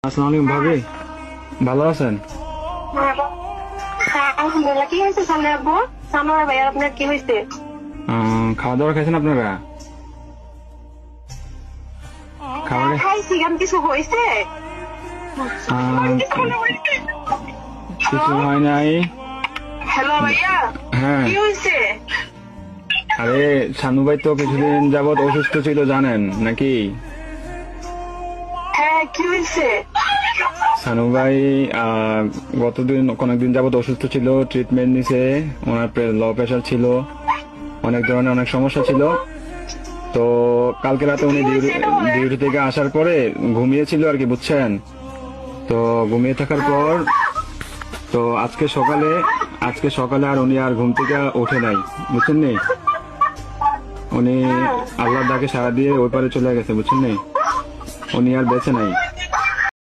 আসসালামু আলাইকুম ভাবি, ভালো আছেন? হ্যাঁ, আলহামদুলিল্লাহ। কি হয়েছে সামনে আব্বু? সানোয়ার ভাই, আর আপনার কি হয়েছে? খাওয়া দাওয়া খাইছেন আপনারা? খাবারে খাইছি, কেন কিছু হয়েছে? কিছু হয় নাই। হ্যালো ভাইয়া, হ্যাঁ, কি হয়েছে? আরে শানু ভাই তো কিছুদিন যাবত অসুস্থ ছিল জানেন নাকি? হ্যাঁ, কি হয়েছে? শানু ভাই অনেকদিন যাবত অসুস্থ ছিল, ট্রিটমেন্ট নিছে। ওনার লো প্রেশার ছিল, অনেক ধরনের অনেক সমস্যা ছিল। তো কালকে রাতে উনি ডিউটি থেকে আসার পরে ঘুমিয়েছিল আর কি, বুঝছেন? তো ঘুমিয়ে থাকার পর তো আজকে সকালে আর উনি আর ঘুম থেকে ওঠে নাই, বুঝছেন নি? উনি আল্লাহর ডাকে সাড়া দিয়ে ওই পারে চলে গেছে, বুঝছেন নি? উনি আর বেঁচে নাই।